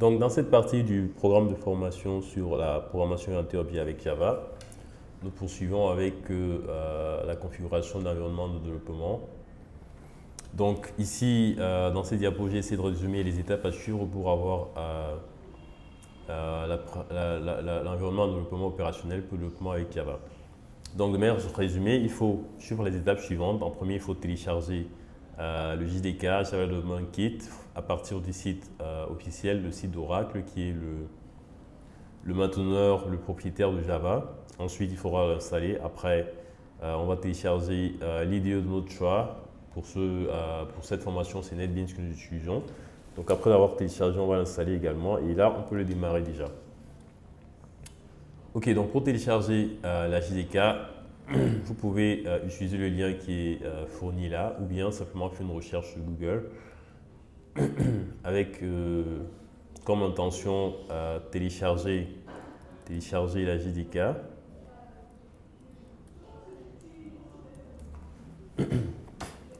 Donc, dans cette partie du programme de formation sur la programmation orientée objet avec Java, nous poursuivons avec la configuration d'environnement de développement. Donc, ici, dans ces diapos, j'ai essayé de résumer les étapes à suivre pour avoir l'environnement de développement opérationnel pour le développement avec Java. Donc, de manière résumée, il faut suivre les étapes suivantes. En premier, il faut télécharger le JDK, Java Development Kit, à partir du site officiel, le site d'Oracle, qui est le mainteneur, le propriétaire de Java. Ensuite, il faudra l'installer. Après, on va télécharger l'IDE de notre choix. Pour cette formation, c'est NetBeans que nous utilisons. Donc, après l'avoir téléchargé, on va l'installer également. Et là, on peut le démarrer déjà. Ok, donc pour télécharger la JDK, vous pouvez utiliser le lien qui est fourni là, ou bien simplement faire une recherche sur Google avec comme intention télécharger la JDK.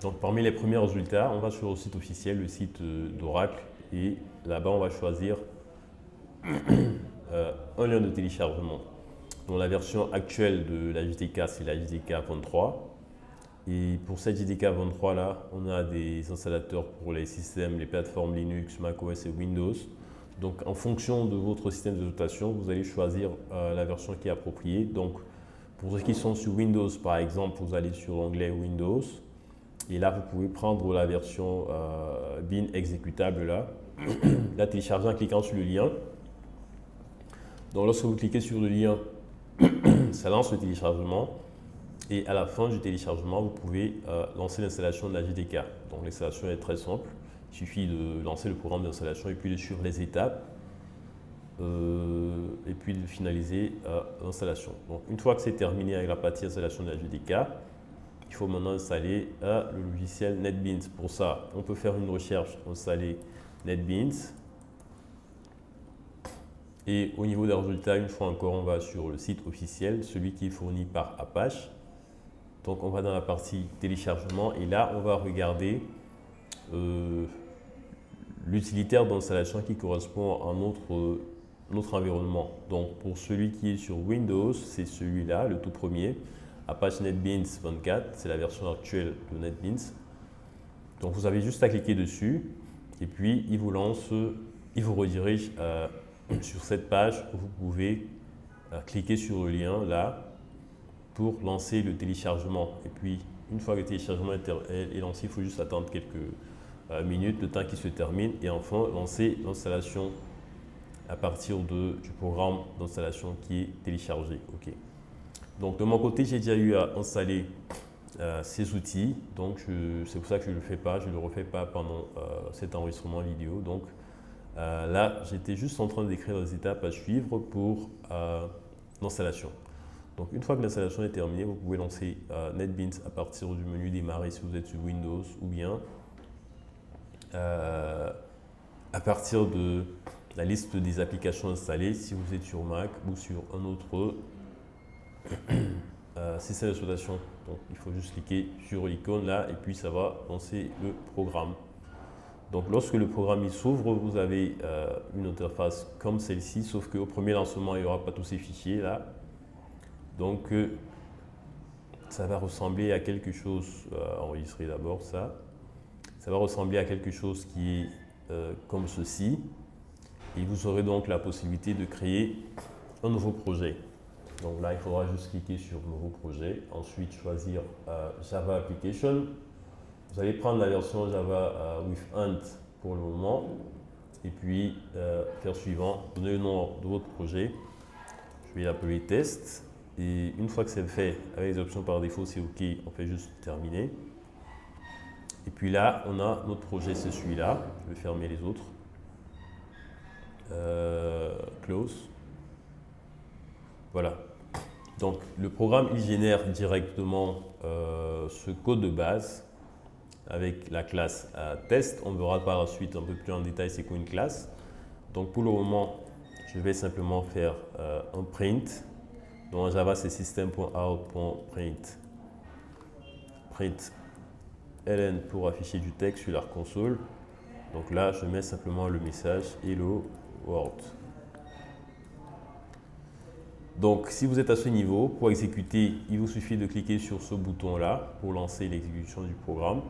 Donc parmi les premiers résultats, on va sur le site officiel, le site d'Oracle, et là-bas on va choisir un lien de téléchargement. Donc la version actuelle de la JDK, c'est la JDK 23. Et pour cette JDK 23 là, on a des installateurs pour les systèmes, les plateformes Linux, macOS et Windows. Donc en fonction de votre système d'exploitation, vous allez choisir la version qui est appropriée. Donc pour ceux qui sont sur Windows par exemple, vous allez sur l'onglet Windows. Et là, vous pouvez prendre la version bin exécutable là, la télécharger en cliquant sur le lien. Donc lorsque vous cliquez sur le lien, ça lance le téléchargement. Et à la fin du téléchargement, vous pouvez lancer l'installation de la JDK. Donc l'installation est très simple. Il suffit de lancer le programme d'installation et puis de suivre les étapes et puis de finaliser l'installation. Donc une fois que c'est terminé avec la partie installation de la JDK, il faut maintenant installer le logiciel NetBeans. Pour ça, on peut faire une recherche, installer NetBeans. Et au niveau des résultats, une fois encore, on va sur le site officiel, celui qui est fourni par Apache. Donc on va dans la partie téléchargement et là, on va regarder l'utilitaire d'installation qui correspond à notre environnement. Donc pour celui qui est sur Windows, c'est celui-là, le tout premier. Apache NetBeans 24, c'est la version actuelle de NetBeans. Donc vous avez juste à cliquer dessus et puis il vous redirige sur cette page où vous pouvez cliquer sur le lien là pour lancer le téléchargement. Et puis une fois que le téléchargement est lancé, il faut juste attendre quelques minutes, le temps qu'il se termine et enfin lancer l'installation à partir du programme d'installation qui est téléchargé. Okay. Donc de mon côté, j'ai déjà eu à installer ces outils, donc c'est pour ça que je ne le fais pas, je ne le refais pas pendant cet enregistrement vidéo. Donc là, j'étais juste en train d'écrire les étapes à suivre pour l'installation. Donc une fois que l'installation est terminée, vous pouvez lancer NetBeans à partir du menu démarrer si vous êtes sur Windows ou bien à partir de la liste des applications installées si vous êtes sur Mac ou sur un autre système d'exploitation. Donc il faut juste cliquer sur l'icône là et puis ça va lancer le programme. Donc lorsque le programme s'ouvre, vous avez une interface comme celle-ci, sauf qu'au premier lancement, il n'y aura pas tous ces fichiers là. Donc ça va ressembler à quelque chose, enregistrer d'abord ça. Ça va ressembler à quelque chose qui est comme ceci. Et vous aurez donc la possibilité de créer un nouveau projet. Donc là, il faudra juste cliquer sur Nouveau projet, ensuite choisir Java Application. Vous allez prendre la version Java with Ant pour le moment et puis faire suivant, donner le nom de votre projet. Je vais l'appeler test et une fois que c'est fait, avec les options par défaut, c'est OK, on fait juste terminer. Et puis là, on a notre projet, c'est celui-là. Je vais fermer les autres. Close. Voilà. Donc le programme, il génère directement ce code de base avec la classe test. On verra par la suite un peu plus en détail c'est quoi une classe. Donc pour le moment, je vais simplement faire un print. Donc en Java, c'est system.out.print. Print ln pour afficher du texte sur la console. Donc là, je mets simplement le message hello World. Donc, si vous êtes à ce niveau, pour exécuter, il vous suffit de cliquer sur ce bouton-là pour lancer l'exécution du programme.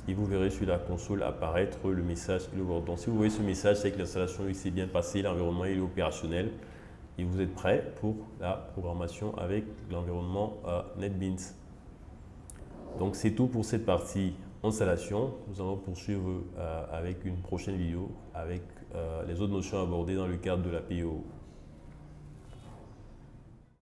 Et vous verrez sur la console apparaître le message Hello World. Donc, si vous voyez ce message, c'est que l'installation s'est bien passée, l'environnement est opérationnel et vous êtes prêt pour la programmation avec l'environnement NetBeans. Donc, c'est tout pour cette partie installation. Nous allons poursuivre avec une prochaine vidéo avec les autres notions abordées dans le cadre de la PO.